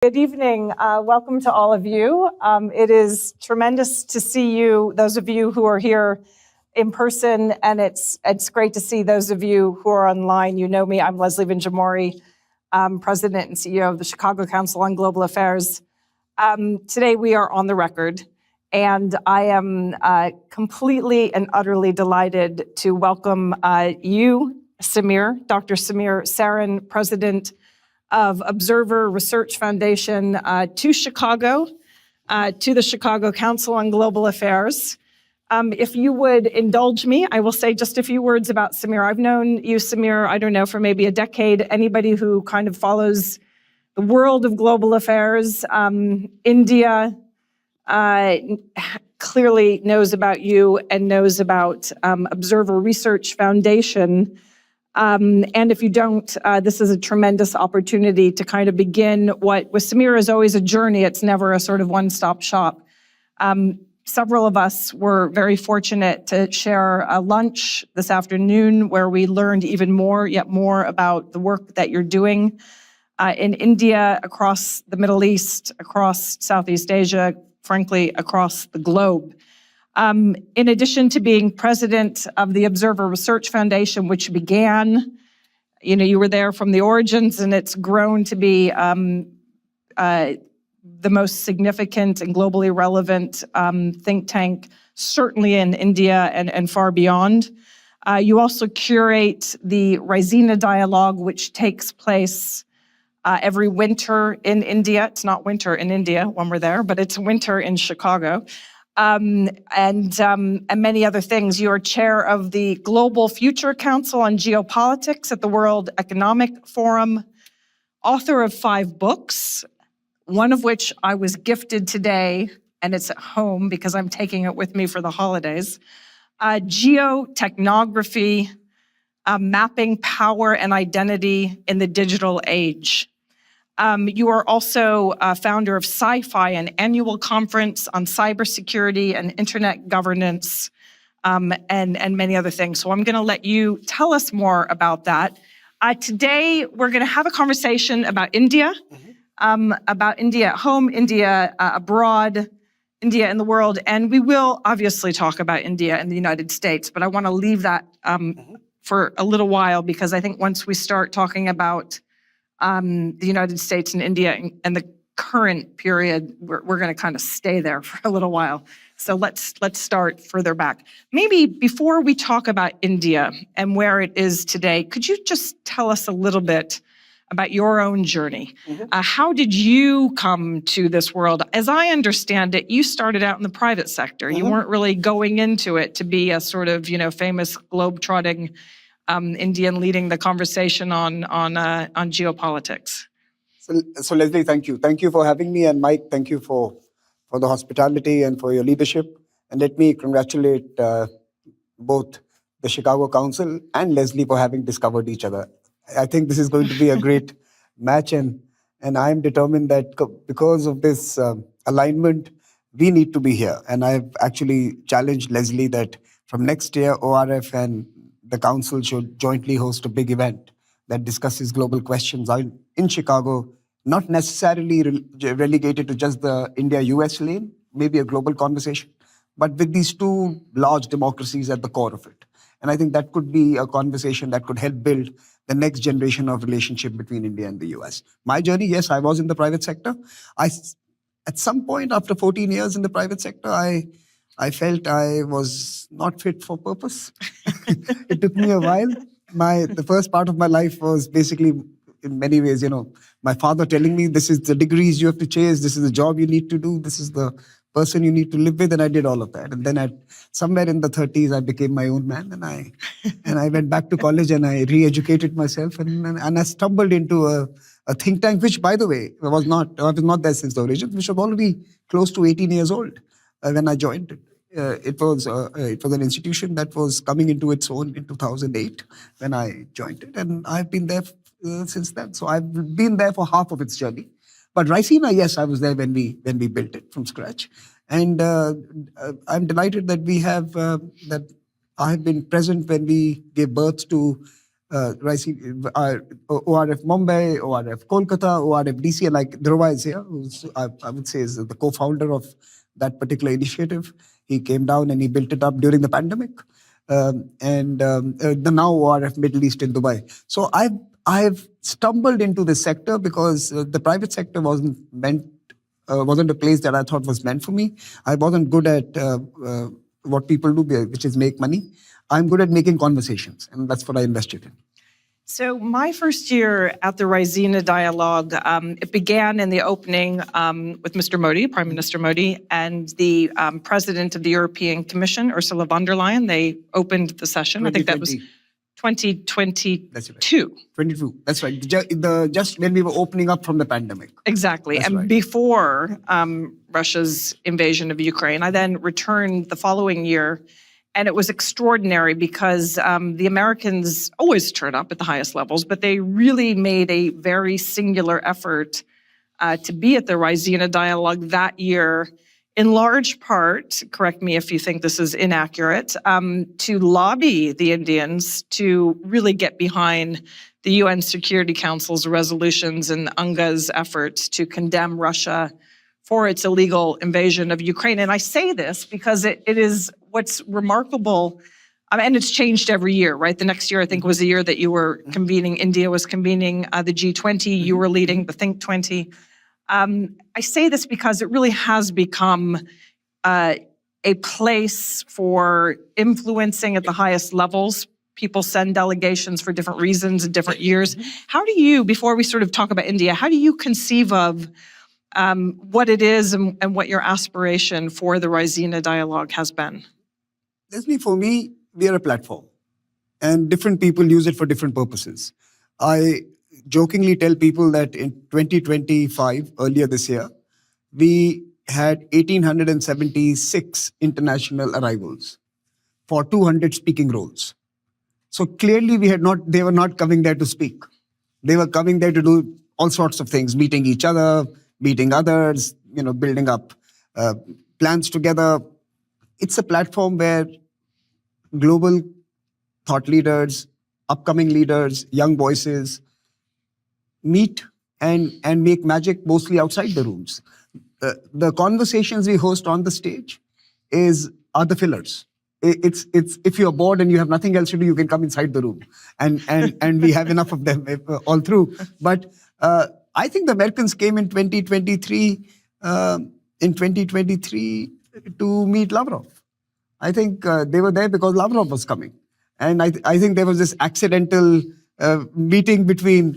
Good evening. Welcome to all of you. It is tremendous to see you, those of you who are here in person, and it's great to see those of you who are online. You know me, I'm Leslie Vinjamori, President and CEO of the Chicago Council on Global Affairs. Today we are on the record, and I am completely and utterly delighted to welcome you, Samir, Dr. Samir Sarin, President of Observer Research Foundation, to Chicago, to the Chicago Council on Global Affairs. If you would indulge me, I will say just a few words about Samir. I've known you, Samir, I don't know, for maybe a decade. Anybody who kind of follows the world of global affairs, India, clearly knows about you and knows about Observer Research Foundation. And if you don't, this is a tremendous opportunity to kind of begin what with Samir is always a journey. It's never a sort of one-stop shop. Several of us were very fortunate to share a lunch this afternoon where we learned even more, yet more about the work that you're doing in India, across the Middle East, across Southeast Asia, frankly, across the globe. In addition to being president of the Observer Research Foundation, which began, you were there from the origins, and it's grown to be the most significant and globally relevant think tank, certainly in India and far beyond. You also curate the Raisina Dialogue, which takes place every winter in India. It's not winter in India when we're there, but it's winter in Chicago. And many other things. You are chair of the Global Future Council on Geopolitics at the World Economic Forum, author of 5 books, one of which I was gifted today, and it's at home because I'm taking it with me for the holidays. Geotechnography, mapping power and identity in the digital age. You are also founder of Sci-Fi, an annual conference on cybersecurity and internet governance, and many other things. So I'm going to let you tell us more about that. Today, we're going to have a conversation about India, about India at home, India abroad, India in the world, and we will obviously talk about India and the United States, but I want to leave that for a little while, because I think once we start talking about the United States and India and the current period, we're going to kind of stay there for a little while. So let's start further back. Maybe before we talk about India and where it is today, could you just tell us a little bit about your own journey? How did you come to this world? As I understand it, you started out in the private sector. You weren't really going into it to be a sort of, famous globe-trotting Indian leading the conversation on geopolitics. So Leslie, thank you. Thank you for having me, and Mike, thank you for the hospitality and for your leadership. And let me congratulate both the Chicago Council and Leslie for having discovered each other. I think this is going to be a great match, and I'm determined that because of this alignment, we need to be here. And I've actually challenged Leslie that from next year, ORF and the Council should jointly host a big event that discusses global questions in Chicago, not necessarily relegated to just the India-US lane, maybe a global conversation, but with these 2 large democracies at the core of it. And I think that could be a conversation that could help build the next generation of relationship between India and the US. My journey, yes, I was in the private sector. At some point after 14 years in the private sector, I felt I was not fit for purpose. It took me a while. The first part of my life was basically, in many ways, my father telling me, this is the degrees you have to chase, this is the job you need to do, this is the person you need to live with, and I did all of that. And then somewhere in the 30s, I became my own man, and I went back to college and I re-educated myself, and I stumbled into a think tank, which, by the way, I was not there since the origin, which was already close to 18 years old when I joined it. It was an institution that was coming into its own in 2008 when I joined it, and I've been there since then. So I've been there for half of its journey. But Raisina, yes, I was there when we built it from scratch, and I'm delighted that I have been present when we gave birth to ORF Mumbai, ORF Kolkata, ORF DC, and like Dhruva is here, who's I would say is the co-founder of that particular initiative. He came down and he built it up during the pandemic. The now ORF Middle East in Dubai. So I've stumbled into this sector because the private sector wasn't a place that I thought was meant for me. I wasn't good at what people do, which is make money. I'm good at making conversations, and that's what I invested in. So my first year at the Raisina Dialogue, it began in the opening with Mr. Modi, Prime Minister Modi, and the President of the European Commission, Ursula von der Leyen. They opened the session. I think that was 2022. That's right. 22. That's right. Just when we were opening up from the pandemic. Exactly. That's and right. Before Russia's invasion of Ukraine, I then returned the following year. And it was extraordinary because the Americans always turn up at the highest levels, but they really made a very singular effort to be at the Raisina Dialogue that year, in large part, correct me if you think this is inaccurate, to lobby the Indians to really get behind the UN Security Council's resolutions and UNGA's efforts to condemn Russia for its illegal invasion of Ukraine. And I say this because it is what's remarkable, and it's changed every year, right? The next year, I think, was the year that you were convening, India was convening the G20, you were leading the Think 20. I say this because it really has become a place for influencing at the highest levels. People send delegations for different reasons in different years. How do you, before we sort of talk about India, how do you conceive of what it is and what your aspiration for the Raisina Dialogue has been? Leslie, for me, we are a platform, and different people use it for different purposes. I jokingly tell people that in 2025, earlier this year, we had 1,876 international arrivals for 200 speaking roles. So clearly, they were not coming there to speak. They were coming there to do all sorts of things, meeting each other, meeting others, building up plans together. It's a platform where global thought leaders, upcoming leaders, young voices meet and make magic mostly outside the rooms. The conversations we host on the stage are the fillers. It's if you're bored and you have nothing else to do, you can come inside the room, and we have enough of them all through. But I think the Americans came in 2023 to meet Lavrov. I think they were there because Lavrov was coming. And I think there was this accidental meeting between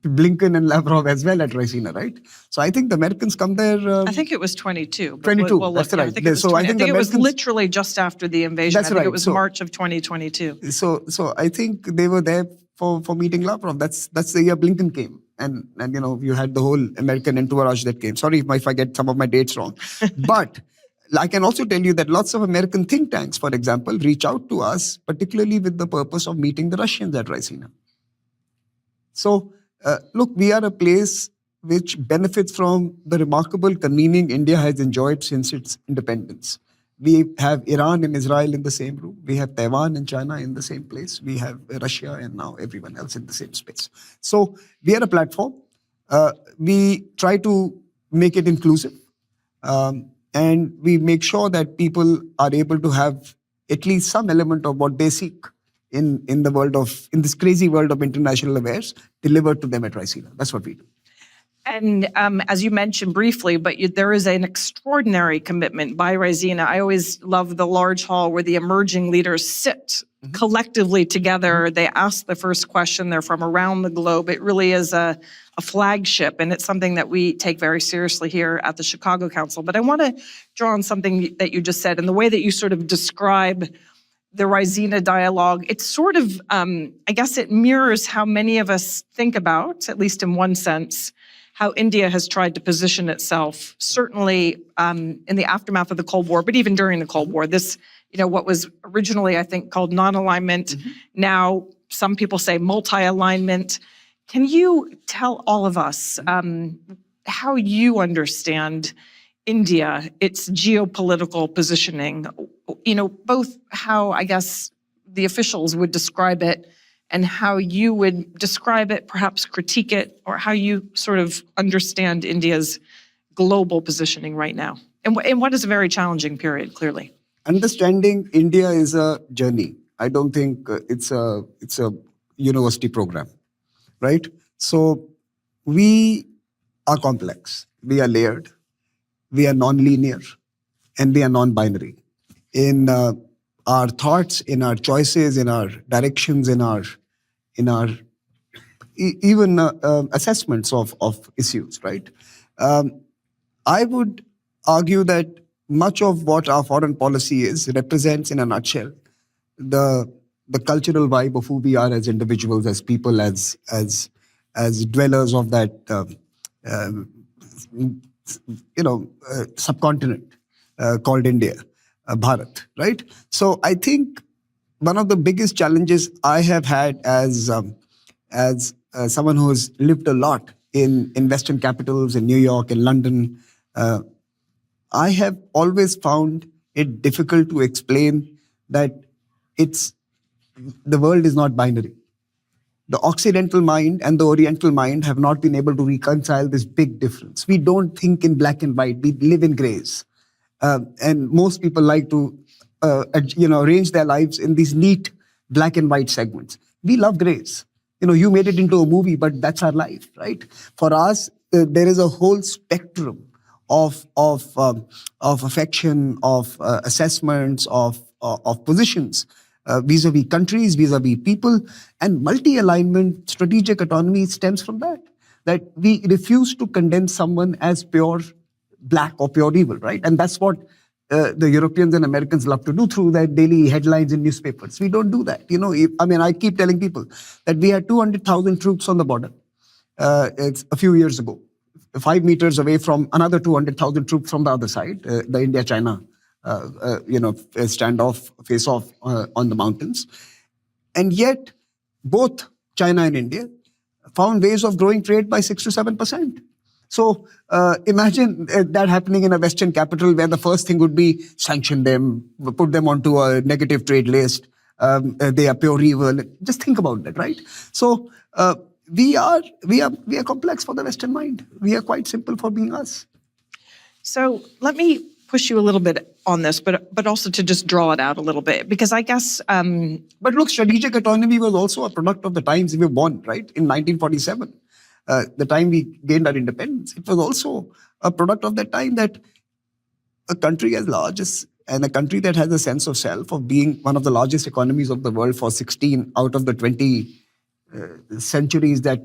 Blinken and Lavrov as well at Raisina, right? So I think the Americans come there. I think it was 22. 22, we'll that's look. right. I think it was, So I think it was literally just after the invasion. That's I think right. it was March of 2022. So I think they were there for meeting Lavrov. That's the year Blinken came. And you had the whole American entourage that came. Sorry if I get some of my dates wrong. But I can also tell you that lots of American think tanks, for example, reach out to us, particularly with the purpose of meeting the Russians at Raisina. So, look, we are a place which benefits from the remarkable convening India has enjoyed since its independence. We have Iran and Israel in the same room. We have Taiwan and China in the same place. We have Russia and now everyone else in the same space. So we are a platform. We try to make it inclusive. And we make sure that people are able to have at least some element of what they seek in this crazy world of international affairs delivered to them at Raisina. That's what we do. And as you mentioned briefly, but there is an extraordinary commitment by Raisina. I always love the large hall where the emerging leaders sit collectively together. They ask the first question. They're from around the globe. It really is a flagship, and it's something that we take very seriously here at the Chicago Council. But I want to draw on something that you just said, and the way that you sort of describe the Raisina Dialogue. It's sort of, I guess it mirrors how many of us think about, at least in one sense, how India has tried to position itself, certainly in the aftermath of the Cold War, but even during the Cold War. This, what was originally, I think, called non-alignment, now some people say multi-alignment. Can you tell all of us how you understand India, its geopolitical positioning, both how, I guess, the officials would describe it and how you would describe it, perhaps critique it, or how you sort of understand India's global positioning right now. And what is a very challenging period, clearly. Understanding India is a journey. I don't think it's a university program, right? So we are complex, we are layered, we are non-linear, and we are non-binary. In our thoughts, in our choices, in our directions, in our even assessments of issues, right? I would argue that much of what our foreign policy represents in a nutshell the cultural vibe of who we are as individuals, as people, as dwellers of that subcontinent called India, Bharat, right? So I think one of the biggest challenges I have had as someone who has lived a lot in Western capitals, in New York, in London, I have always found it difficult to explain that the world is not binary. The Occidental mind and the Oriental mind have not been able to reconcile this big difference. We don't think in black and white. We live in grays. And most people like to arrange their lives in these neat black and white segments. We love grays. You made it into a movie, but that's our life, right? For us, there is a whole spectrum of affection, of assessments, of positions vis-a-vis countries, vis-a-vis people, and multi-alignment strategic autonomy stems from that we refuse to condemn someone as pure black or pure evil, right? And that's what the Europeans and Americans love to do through their daily headlines in newspapers. We don't do that. I keep telling people that we had 200,000 troops on the border. It's a few years ago, 5 meters away from another 200,000 troops from the other side, the India-China standoff, face-off on the mountains. And yet, both China and India found ways of growing trade by 6 to 7%. So imagine that happening in a Western capital where the first thing would be sanction them, put them onto a negative trade list. They are pure evil. Just think about that, right? So we are complex for the Western mind. We are quite simple for being us. So let me push you a little bit on this, but also to just draw it out a little bit, because I guess... But look, strategic autonomy was also a product of the times we were born, right? In 1947, the time we gained our independence, it was also a product of that time that a country as large as, and a country that has a sense of self, of being one of the largest economies of the world for 16 out of the 20 centuries that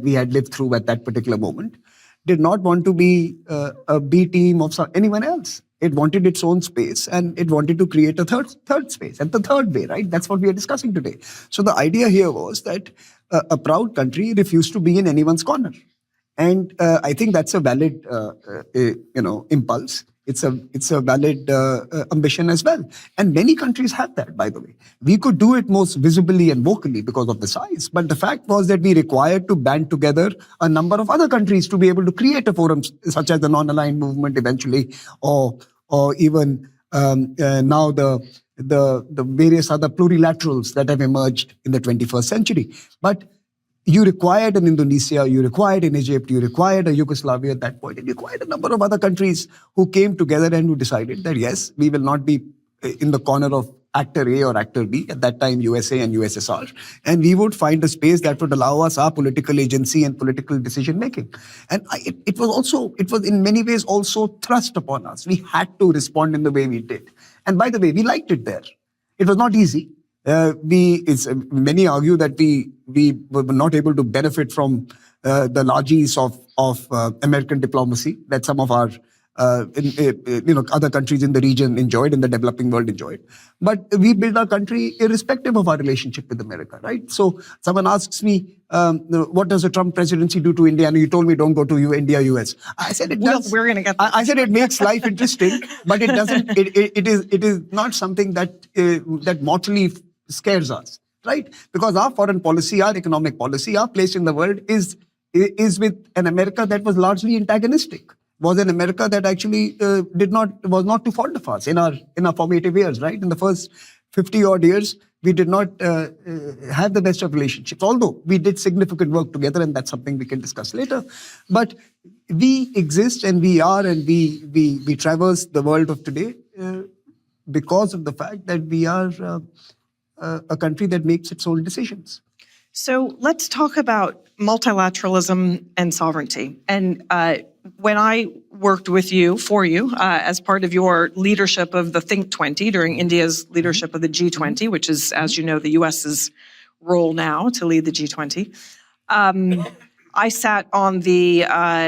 we had lived through at that particular moment, did not want to be a B team of anyone else. It wanted its own space, and it wanted to create a third space, and the third way, right? That's what we are discussing today. So the idea here was that a proud country refused to be in anyone's corner. And I think that's a valid impulse. It's a valid ambition as well. And many countries have that, by the way. We could do it most visibly and vocally because of the size. But the fact was that we required to band together a number of other countries to be able to create a forum such as the non-aligned movement eventually, or even now the various other plurilaterals that have emerged in the 21st century. But you required an Indonesia, you required an Egypt, you required a Yugoslavia at that point, and you required a number of other countries who came together and who decided that, yes, we will not be in the corner of actor A or actor B, at that time USA and USSR, and we would find a space that would allow us our political agency and political decision making. And it was in many ways also thrust upon us. We had to respond in the way we did. And by the way, we liked it there. It was not easy. Many argue that we were not able to benefit from the largesse of American diplomacy that some of our other countries in the region enjoyed, in the developing world enjoyed. But we built our country irrespective of our relationship with America, right? So someone asks me, what does a Trump presidency do to India? And you told me don't go to India, US. I said it does. We're going to get. I said it makes life interesting, but it doesn't. It is not something that mortally scares us, right? Because our foreign policy, our economic policy, our place in the world is with an America that was largely antagonistic. Was an America that actually was not too fond of us in our formative years, right? In the first 50 odd years, we did not have the best of relationships, although we did significant work together, and that's something we can discuss later. But we exist and we are and we traverse the world of today because of the fact that we are a country that makes its own decisions. So let's talk about multilateralism and sovereignty. And when I worked with you, for you, as part of your leadership of the Think 20 during India's leadership of the G20, which is, as you know, the US's role now to lead the G20, I sat on the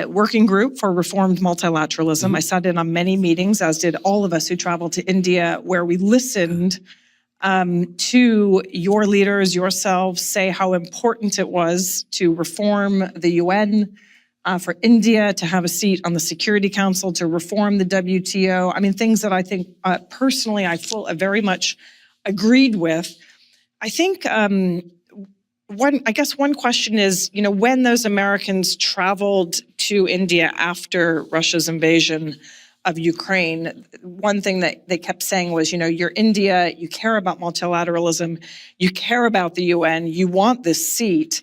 working group for reformed multilateralism. I sat in on many meetings, as did all of us who traveled to India, where we listened to your leaders, yourselves, say how important it was to reform the UN, for India to have a seat on the Security Council, to reform the WTO. I mean, things that I think personally I very much agreed with. I think one question is, when those Americans traveled to India after Russia's invasion of Ukraine, one thing that they kept saying was, you're India, you care about multilateralism, you care about the UN, you want this seat.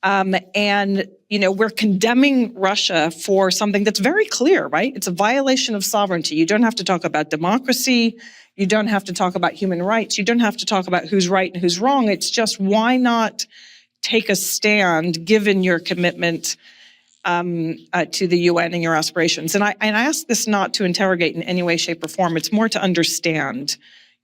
And we're condemning Russia for something that's very clear, right? It's a violation of sovereignty. You don't have to talk about democracy. You don't have to talk about human rights. You don't have to talk about who's right and who's wrong. It's just, why not take a stand given your commitment to the UN and your aspirations? And I ask this not to interrogate in any way, shape, or form. It's more to understand,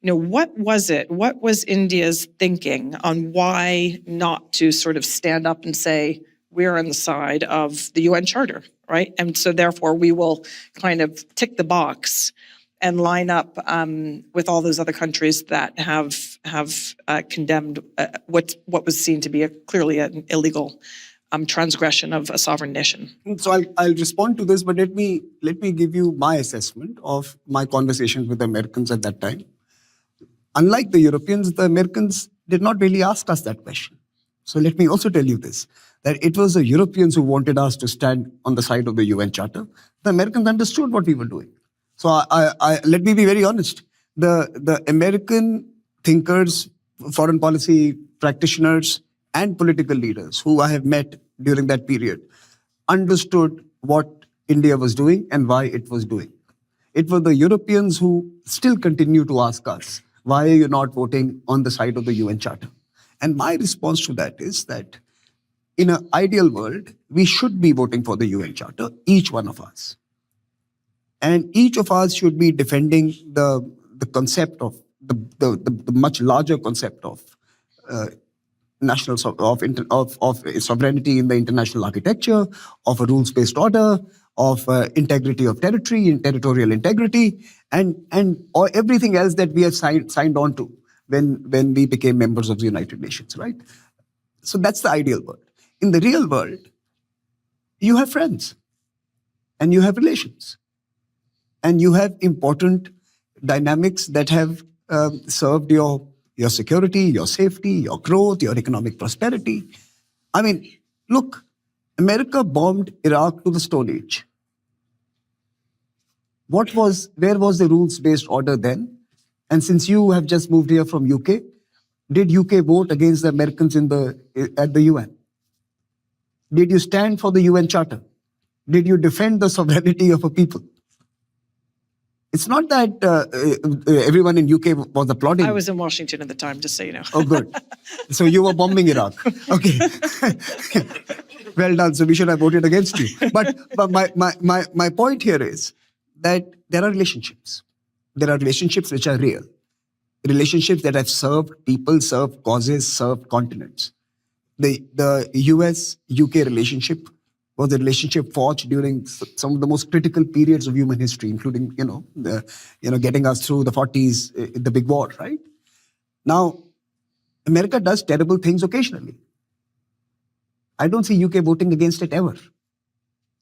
what was it? What was India's thinking on why not to sort of stand up and say, we're on the side of the UN Charter, right? And so therefore we will kind of tick the box and line up with all those other countries that have condemned what was seen to be clearly an illegal transgression of a sovereign nation. So I'll respond to this, but let me give you my assessment of my conversations with the Americans at that time. Unlike the Europeans, the Americans did not really ask us that question. So let me also tell you this, that it was the Europeans who wanted us to stand on the side of the UN Charter. The Americans understood what we were doing. So let me be very honest. The American thinkers, foreign policy practitioners, and political leaders who I have met during that period understood what India was doing and why it was doing. It was the Europeans who still continue to ask us, why are you not voting on the side of the UN Charter? And my response to that is that in an ideal world, we should be voting for the UN Charter, each one of us. And each of us should be defending the concept of the much larger concept of national of sovereignty in the international architecture, of a rules-based order, of integrity of territory and territorial integrity, and or everything else that we have signed on to when we became members of the United Nations, right? So that's the ideal world. In the real world, you have friends, and you have relations, and you have important dynamics that have served your security, your safety, your growth, your economic prosperity. I mean, look, America bombed Iraq to the Stone Age. Where was the rules-based order then? And since you have just moved here from UK, did UK vote against the Americans at the UN? Did you stand for the UN Charter? Did you defend the sovereignty of a people? It's not that everyone in UK was applauding. I was in Washington at the time, just so you know. Oh, good. So you were bombing Iraq. Okay. Well done. So we should have voted against you. But my point here is that there are relationships. There are relationships which are real. Relationships that have served people, served causes, served continents. The US-UK relationship was a relationship forged during some of the most critical periods of human history, including, getting us through the 40s, the big war, right? Now, America does terrible things occasionally. I don't see UK voting against it ever.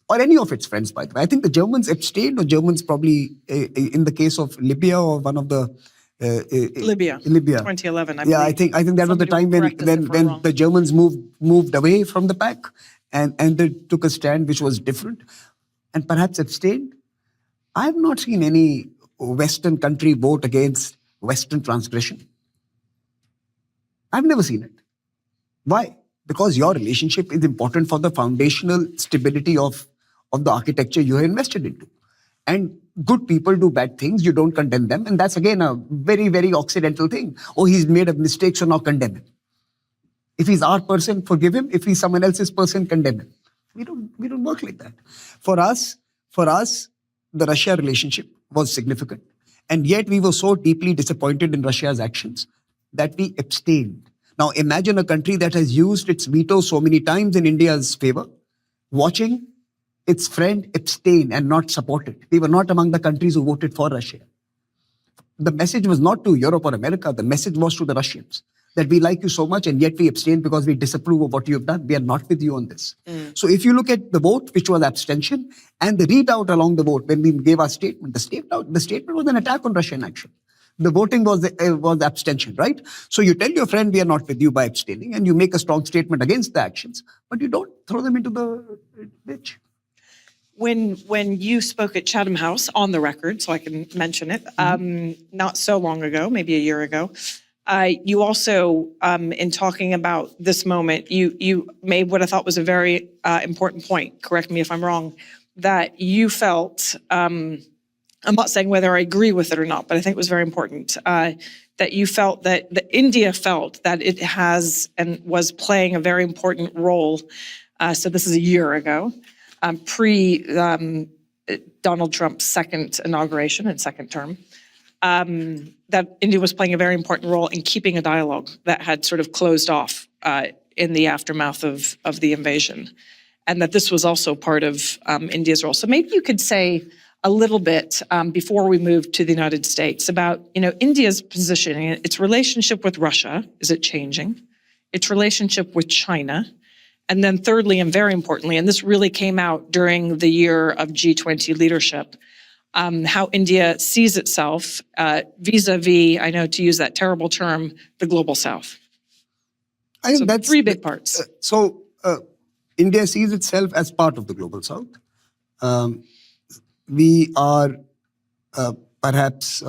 Or any of its friends, by the way. I think the Germans abstained, or Germans probably, in the case of Libya or one of the... Libya, 2011, I believe. Yeah, I think that was the time when the Germans moved away from the pack and they took a stand which was different and perhaps abstained. I have not seen any Western country vote against Western transgression. I've never seen it. Why? Because your relationship is important for the foundational stability of the architecture you have invested into. And good people do bad things, you don't condemn them. And that's again a very, very Occidental thing. Oh, he's made a mistake, so now condemn him. If he's our person, forgive him. If he's someone else's person, condemn him. We don't work like that. For us, the Russia relationship was significant. And yet we were so deeply disappointed in Russia's actions that we abstained. Now imagine a country that has used its veto so many times in India's favor, watching its friend abstain and not support it. We were not among the countries who voted for Russia. The message was not to Europe or America. The message was to the Russians that we like you so much and yet we abstain because we disapprove of what you have done. We are not with you on this. So if you look at the vote, which was abstention, and the readout along the vote, when we gave our statement, the statement was an attack on Russian action. The voting was abstention, right? So you tell your friend we are not with you by abstaining and you make a strong statement against the actions, but you don't throw them into the ditch. When you spoke at Chatham House, on the record, so I can mention it, not so long ago, maybe a year ago, you also, in talking about this moment, you made what I thought was a very important point, correct me if I'm wrong, that you felt, I'm not saying whether I agree with it or not, but I think it was very important, that you felt that India felt that it has and was playing a very important role, so this is a year ago, pre Donald Trump's second inauguration and second term, that India was playing a very important role in keeping a dialogue that had sort of closed off in the aftermath of the invasion, and that this was also part of India's role. So maybe you could say a little bit before we move to the United States about, India's positioning, its relationship with Russia. Is it changing? Its relationship with China. And then thirdly, and very importantly, and this really came out during the year of G20 leadership, how India sees itself vis-a-vis, I know to use that terrible term, the global South. I think so that's three big parts. India sees itself as part of the global South. We are perhaps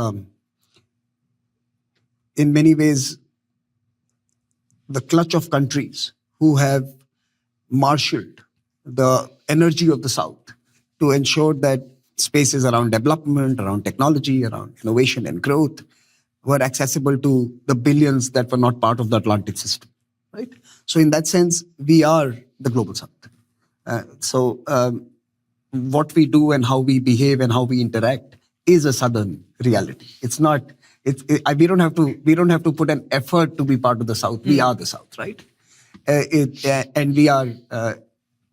in many ways the clutch of countries who have marshaled the energy of the South to ensure that spaces around development, around technology, around innovation and growth were accessible to the billions that were not part of the Atlantic system, right? So in that sense, we are the global South. What we do and how we behave and how we interact is a Southern reality. It's not. We don't have to put an effort to be part of the South. We are the South, right? And we are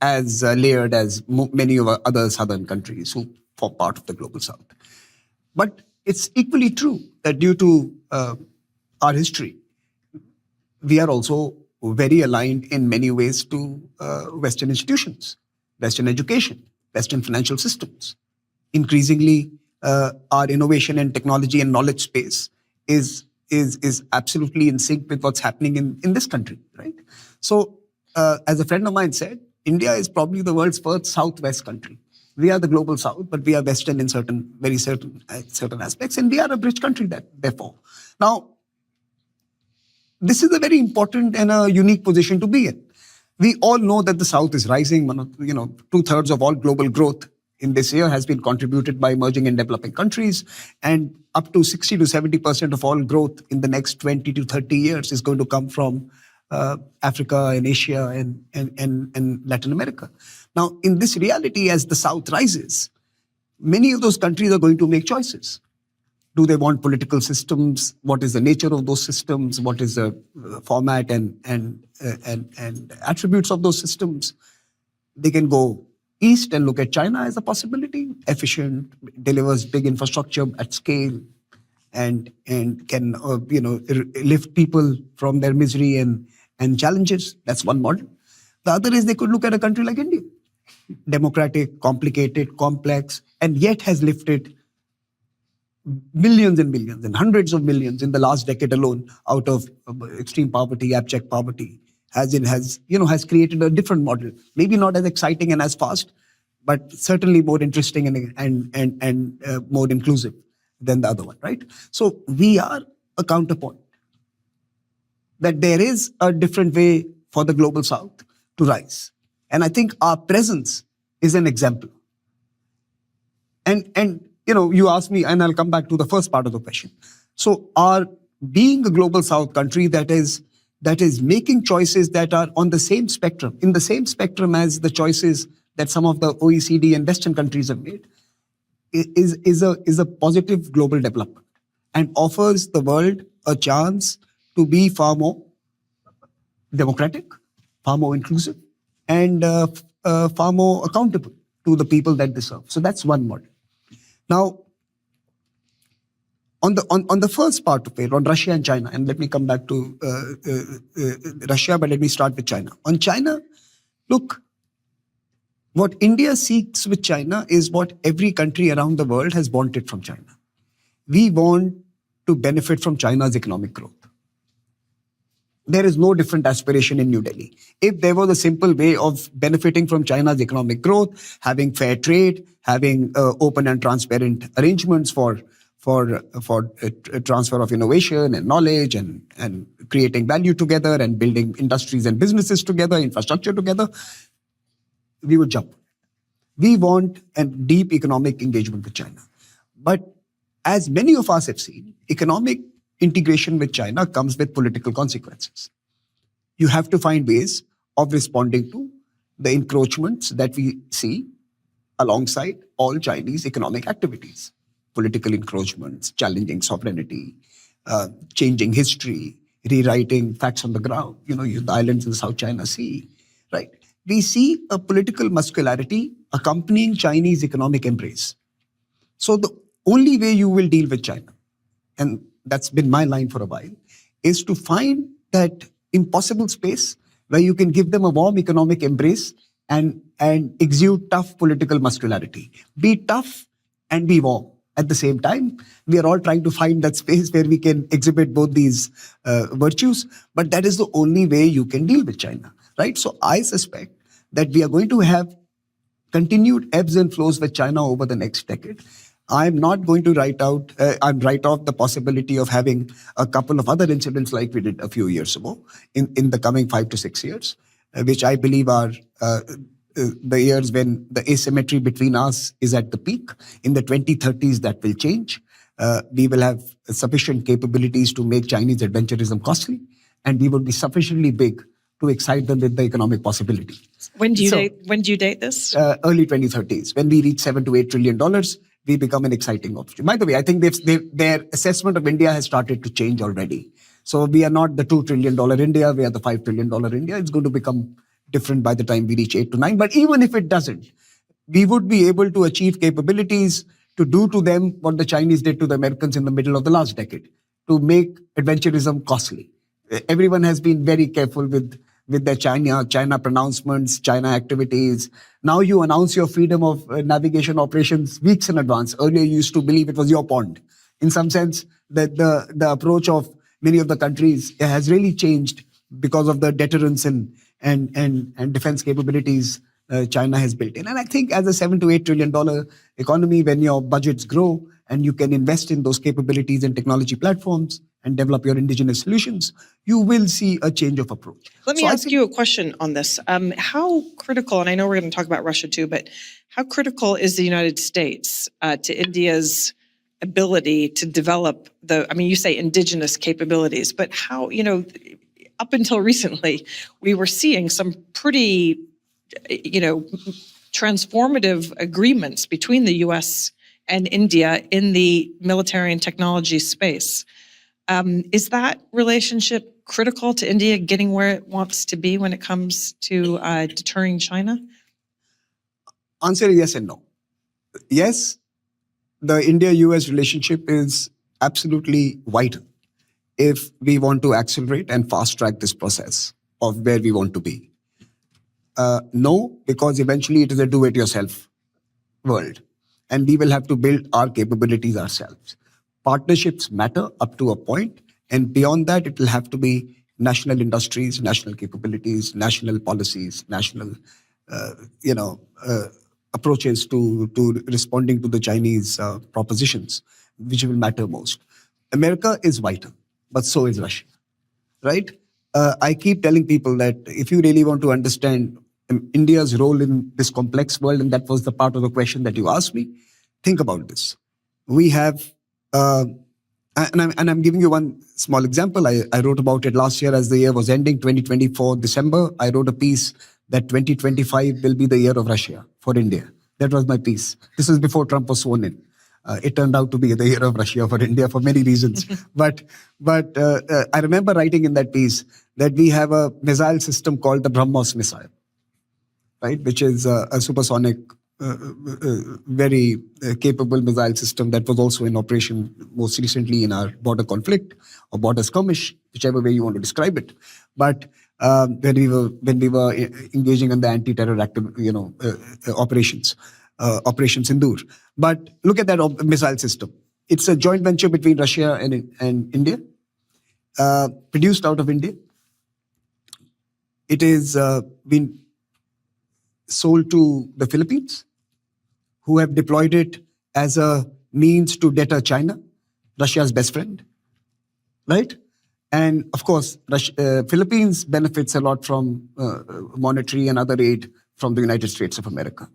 as layered as many of other Southern countries who form part of the global South. But it's equally true that due to our history, we are also very aligned in many ways to Western institutions, Western education, Western financial systems. Increasingly, our innovation and technology and knowledge space is absolutely in sync with what's happening in this country, right? So, as a friend of mine said, India is probably the world's first Southwest country. We are the global South, but we are Western in certain aspects, and we are a bridge country therefore. Now, this is a very important and a unique position to be in. We all know that the South is rising. 2/3 of all global growth in this year has been contributed by emerging and developing countries, and up to 60 to 70% of all growth in the next 20 to 30 years is going to come from Africa and Asia and Latin America. Now, in this reality, as the South rises, many of those countries are going to make choices. Do they want political systems? What is the nature of those systems? What is the format and attributes of those systems? They can go east and look at China as a possibility, efficient, delivers big infrastructure at scale, and can lift people from their misery and challenges. That's one model. The other is they could look at a country like India, democratic, complicated, complex, and yet has lifted millions and millions and hundreds of millions in the last decade alone out of extreme poverty, abject poverty. Has created a different model, maybe not as exciting and as fast, but certainly more interesting and more inclusive than the other one, right? So we are a counterpoint. that there is a different way for the global south to rise. And I think our presence is an example. And you asked me, and I'll come back to the first part of the question. So our being a global south country that is making choices that are on the same spectrum, in the same spectrum as the choices that some of the OECD and Western countries have made, is a positive global development and offers the world a chance to be far more democratic, far more inclusive, and far more accountable to the people that they serve. So that's one model. Now, on the first part of it, on Russia and China, and let me come back to Russia, but let me start with China. On China, look, what India seeks with China is what every country around the world has wanted from China. We want to benefit from China's economic growth. There is no different aspiration in New Delhi. If there was a simple way of benefiting from China's economic growth, having fair trade, having open and transparent arrangements for transfer of innovation and knowledge and creating value together and building industries and businesses together, infrastructure together, we would jump. We want a deep economic engagement with China. But as many of us have seen, economic integration with China comes with political consequences. You have to find ways of responding to the encroachments that we see alongside all Chinese economic activities. Political encroachments, challenging sovereignty, changing history, rewriting facts on the ground, the islands in the South China Sea, right? We see a political muscularity accompanying Chinese economic embrace. So the only way you will deal with China, and that's been my line for a while, is to find that impossible space where you can give them a warm economic embrace and exude tough political muscularity. Be tough and be warm. At the same time, we are all trying to find that space where we can exhibit both these virtues, but that is the only way you can deal with China, right? So I suspect that we are going to have continued ebbs and flows with China over the next decade. I'm not going to write off the possibility of having a couple of other incidents like we did a few years ago in the coming 5 to 6 years, which I believe are the years when the asymmetry between us is at the peak. In the 2030s, that will change. We will have sufficient capabilities to make Chinese adventurism costly, and we will be sufficiently big to excite them with the economic possibility. When do you date this? Early 2030s. When we reach $7 to $8 trillion, we become an exciting opportunity. By the way, I think their assessment of India has started to change already. So we are not the $2 trillion India, we are the $5 trillion India. It's going to become different by the time we reach 8 to 9. But even if it doesn't, we would be able to achieve capabilities to do to them what the Chinese did to the Americans in the middle of the last decade, to make adventurism costly. Everyone has been very careful with their China pronouncements, China activities. Now you announce your freedom of navigation operations weeks in advance. Earlier you used to believe it was your pond. In some sense, that the approach of many of the countries has really changed because of the deterrence and defense capabilities China has built in. And I think as a $7 to $8 trillion economy, when your budgets grow and you can invest in those capabilities and technology platforms and develop your indigenous solutions, you will see a change of approach. Let me ask you a question on this. How critical, and I know we're going to talk about Russia too, but how critical is the United States to India's ability to develop you say indigenous capabilities, but how, up until recently, we were seeing some pretty, transformative agreements between the U.S. and India in the military and technology space. Is that relationship critical to India getting where it wants to be when it comes to deterring China? Answer is yes and no. Yes, the India-US relationship is absolutely vital if we want to accelerate and fast-track this process of where we want to be. No, because eventually it is a do-it-yourself world, and we will have to build our capabilities ourselves. Partnerships matter up to a point, and beyond that, it will have to be national industries, national capabilities, national policies, national, approaches to responding to the Chinese propositions, which will matter most. America is vital, but so is Russia, right? I keep telling people that if you really want to understand India's role in this complex world, and that was the part of the question that you asked me, think about this. We have, and I'm giving you one small example. I wrote about it last year as the year was ending, 2024, December. I wrote a piece that 2025 will be the year of Russia for India. That was my piece. This is before Trump was sworn in. It turned out to be the year of Russia for India for many reasons. but I remember writing in that piece that we have a missile system called the BrahMos missile, right, which is a supersonic, very capable missile system that was also in operation most recently in our border conflict or border skirmish, whichever way you want to describe it. But when we were engaging in the anti-terror operations, Operation Sindoor. But look at that missile system. It's a joint venture between Russia and India, produced out of India. It is been sold to the Philippines, who have deployed it as a means to deter China, Russia's best friend, right? And of course, Philippines benefits a lot from monetary and other aid from the United States of America.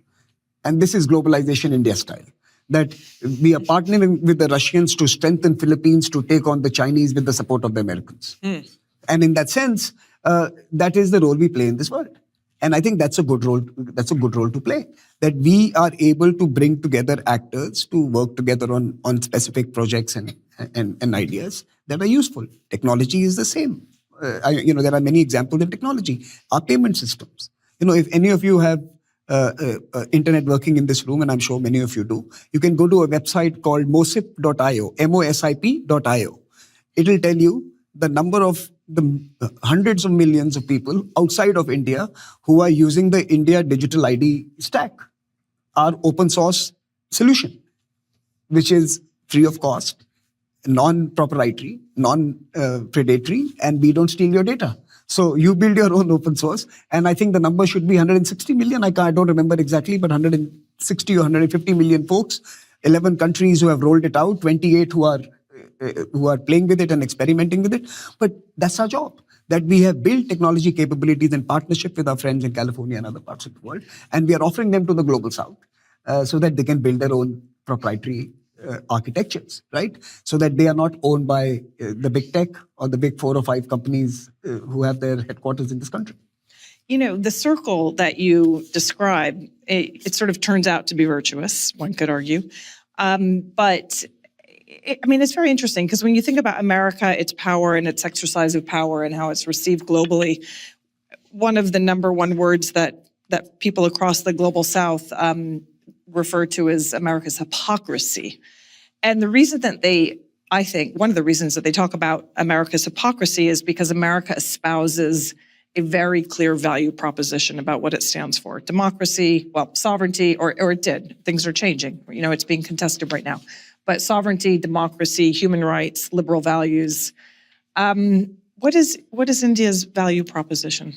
And this is globalization India style, that we are partnering with the Russians to strengthen Philippines to take on the Chinese with the support of the Americans. And in that sense, that is the role we play in this world. And I think that's a good role. That's a good role to play. That we are able to bring together actors to work together on specific projects and ideas that are useful. Technology is the same. There are many examples in technology. Our payment systems. If any of you have internet working in this room, and I'm sure many of you do, you can go to a website called mosip.io, MOSIP.io. It will tell you the number of the hundreds of millions of people outside of India who are using the India Digital ID stack, our open source solution, which is free of cost, non-proprietary, non-predatory, and we don't steal your data. So you build your own open source, and I think the number should be 160 million. I don't remember exactly, but 160 or 150 million folks, 11 countries who have rolled it out, 28 who are playing with it and experimenting with it. But that's our job, that we have built technology capabilities in partnership with our friends in California and other parts of the world, and we are offering them to the global south so that they can build their own proprietary architectures, right? So that they are not owned by the big tech or the big 4 or 5 companies who have their headquarters in this country. The circle that you describe, it sort of turns out to be virtuous, one could argue. But it's very interesting because when you think about America, its power and its exercise of power and how it's received globally, one of the number one words that people across the global south refer to as America's hypocrisy. And the reason that one of the reasons that they talk about America's hypocrisy is because America espouses a very clear value proposition about what it stands for. Democracy, sovereignty, or it did. Things are changing. It's being contested right now. But sovereignty, democracy, human rights, liberal values. What is India's value proposition?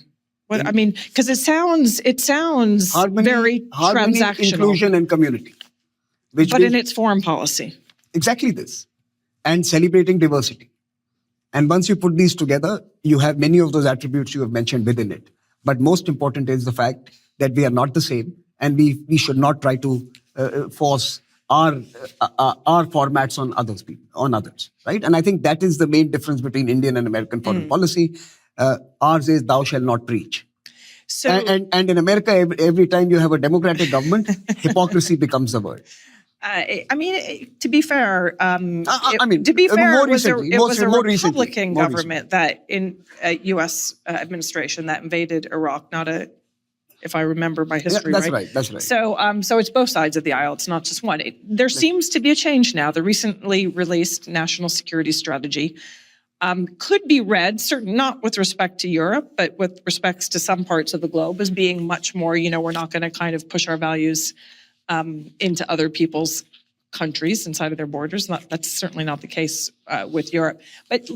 Because it sounds very transactional. Inclusion and community. But in its foreign policy. Exactly this. And celebrating diversity. And once you put these together, you have many of those attributes you have mentioned within it. But most important is the fact that we are not the same, and we should not try to force our formats on others, right? And I think that is the main difference between Indian and American foreign policy. Ours is thou shalt not preach. So, and in America, every time you have a democratic government, hypocrisy becomes the word. To be fair, it was a Republican government that in U.S. administration that invaded Iraq, not if I remember my history right. That's right. So it's both sides of the aisle. It's not just one. There seems to be a change now. The recently released national security strategy could be read, not with respect to Europe, but with respects to some parts of the globe, as being much more, we're not going to kind of push our values into other people's countries inside of their borders. That's certainly not the case with Europe. But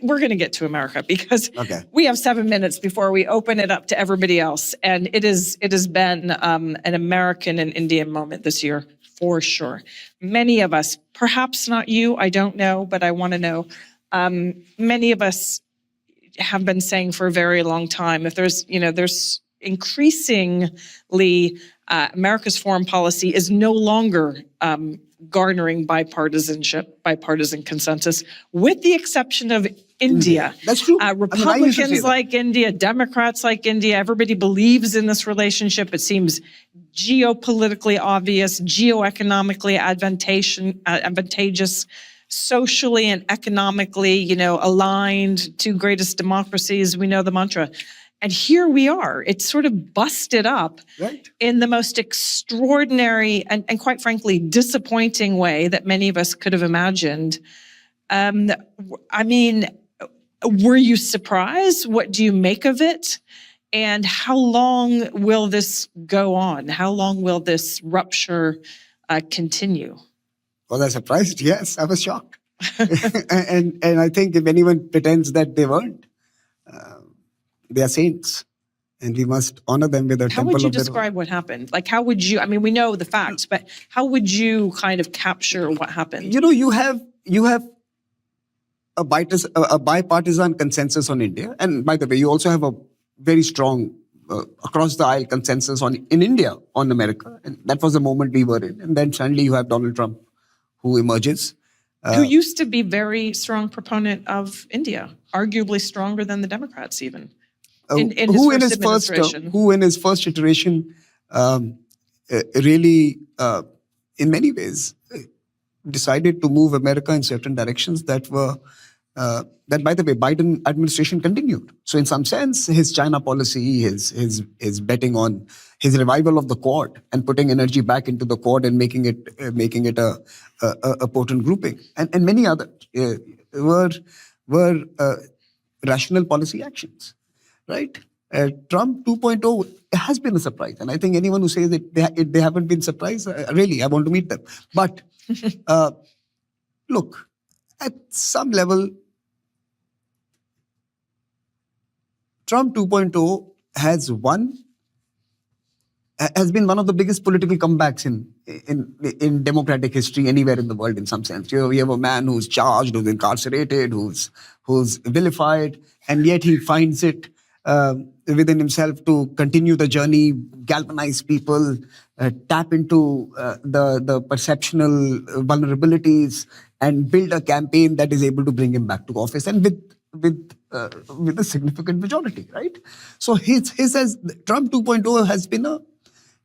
we're going to get to America because we have 7 minutes before we open it up to everybody else. And it has been an American and Indian moment this year, for sure. Many of us, perhaps not you, I don't know, but I want to know, many of us have been saying for a very long time. If there's increasingly America's foreign policy is no longer garnering bipartisan consensus, with the exception of India. That's true. Republicans like India, Democrats like India, everybody believes in this relationship. It seems geopolitically obvious, geoeconomically advantageous, socially and economically, aligned, two greatest democracies. We know the mantra. And here we are. It's sort of busted up in the most extraordinary and quite frankly, disappointing way that many of us could have imagined. Were you surprised? What do you make of it? And how long will this go on? How long will this rupture continue? Was I surprised? Yes, I was shocked. and I think if anyone pretends that they weren't, they are saints, and we must honor them with a temple of their own. How would you describe what happened? Like, how would you? We know the facts, but how would you kind of capture what happened? You have a bipartisan consensus on India, and by the way, you also have a very strong across the aisle consensus in India on America, and that was the moment we were in. And then suddenly you have Donald Trump, who emerges. Who used to be very strong proponent of India, arguably stronger than the Democrats even. In his first iteration really, in many ways, decided to move America in certain directions that, by the way, Biden administration continued. So in some sense, his China policy, his betting on his revival of the Quad and putting energy back into the Quad and making it a potent grouping, and many other were rational policy actions. Right? Trump 2.0 has been a surprise. And I think anyone who says that they haven't been surprised, really, I want to meet them. But look, at some level, Trump 2.0 has been one of the biggest political comebacks in democratic history anywhere in the world, in some sense. You have a man who's charged, who's incarcerated, who's vilified, and yet he finds it within himself to continue the journey, galvanize people, tap into the perceptional vulnerabilities, and build a campaign that is able to bring him back to office, and with a significant majority, right? So Trump 2.0 has been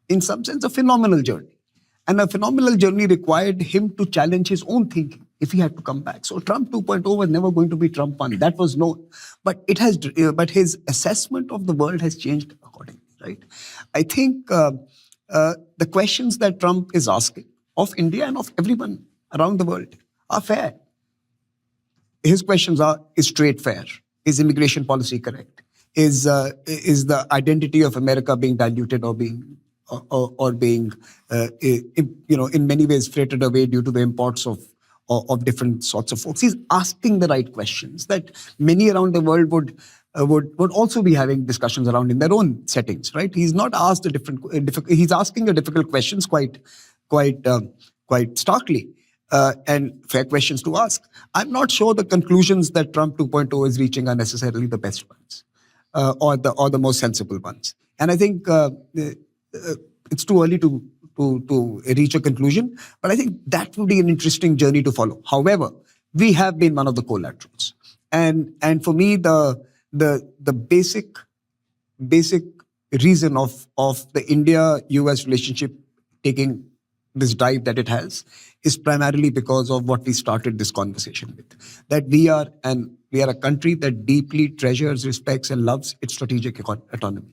in some sense a phenomenal journey. And a phenomenal journey required him to challenge his own thinking if he had to come back. So Trump 2.0 was never going to be Trump 1. That was known. But his assessment of the world has changed accordingly, right? I think the questions that Trump is asking of India and of everyone around the world are fair. His questions are: is trade fair? Is immigration policy correct? Is the identity of America being diluted or being in many ways freighted away due to the imports of different sorts of folks? He's asking the right questions that many around the world would also be having discussions around in their own settings, right? He's not asked he's asking the difficult questions quite starkly, and fair questions to ask. I'm not sure the conclusions that Trump 2.0 is reaching are necessarily the best ones, or the most sensible ones. And I think it's too early to reach a conclusion, but I think that will be an interesting journey to follow. However, we have been one of the collaterals, and for me, the basic reason of the India-US relationship taking this dive that it has is primarily because of what we started this conversation with. That we are a country that deeply treasures, respects, and loves its strategic autonomy.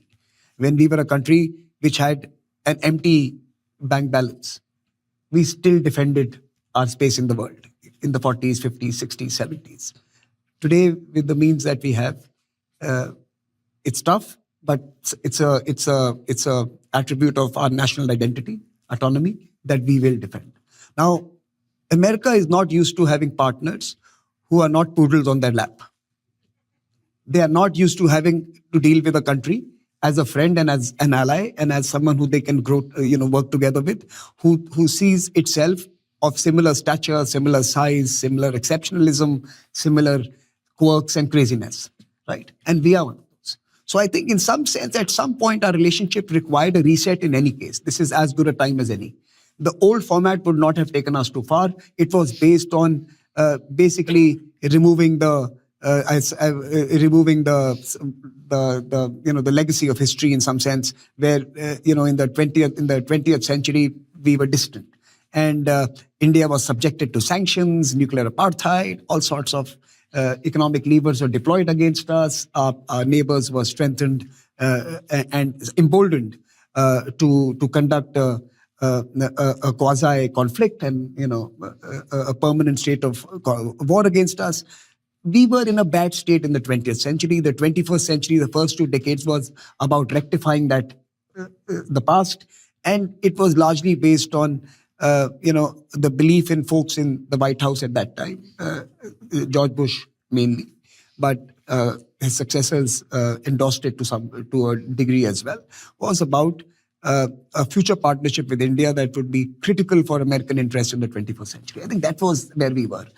When we were a country which had an empty bank balance, we still defended our space in the world in the 40s, 50s, 60s, 70s. Today, with the means that we have, it's tough, but it's a attribute of our national identity, autonomy, that we will defend. Now, America is not used to having partners who are not poodles on their lap. They are not used to having to deal with a country as a friend and as an ally and as someone who they can grow, work together with, who sees itself of similar stature, similar size, similar exceptionalism, similar quirks and craziness. right? And we are one of those. So I think in some sense, at some point, our relationship required a reset in any case. This is as good a time as any. The old format would not have taken us too far. It was based on basically removing the the legacy of history in some sense, where in the 20th century we were distant, and India was subjected to sanctions, nuclear apartheid, all sorts of economic levers were deployed against us. Our neighbors were strengthened and emboldened to conduct a quasi conflict and a permanent state of war against us. We were in a bad state in the 20th century. The 21st century, the first 2 decades, was about rectifying that the past, and it was largely based on the belief in folks in the White House at that time, George Bush mainly, but his successors endorsed it to a degree as well, was about a future partnership with India that would be critical for American interests in the 21st century. I think that was where we were.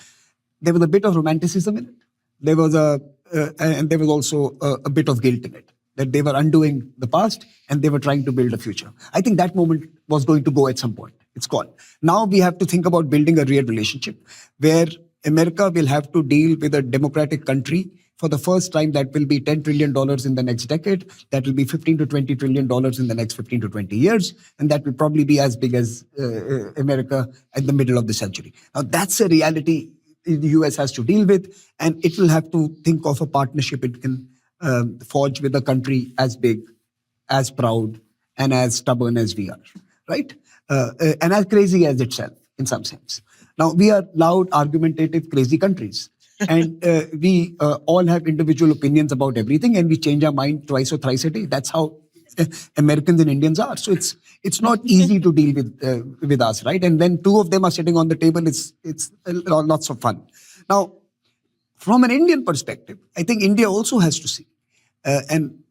There was a bit of romanticism in it. There was and there was also a bit of guilt in it, that they were undoing the past and they were trying to build a future. I think that moment was going to go at some point. It's gone. Now we have to think about building a real relationship where America will have to deal with a democratic country for the first time that will be $10 trillion in the next decade. That will be $15 to $20 trillion in the next 15 to 20 years. And that will probably be as big as America at the middle of the century. Now, that's a reality the US has to deal with, and it will have to think of a partnership it can forge with a country as big, as proud, and as stubborn as we are, right? And as crazy as itself, in some sense. Now, we are loud, argumentative, crazy countries. And we all have individual opinions about everything, and we change our mind twice or thrice a day. That's how Americans and Indians are. So it's not easy to deal with us, right? And when 2 of them are sitting on the table, it's lots of fun. Now, from an Indian perspective, I think India also has to see. And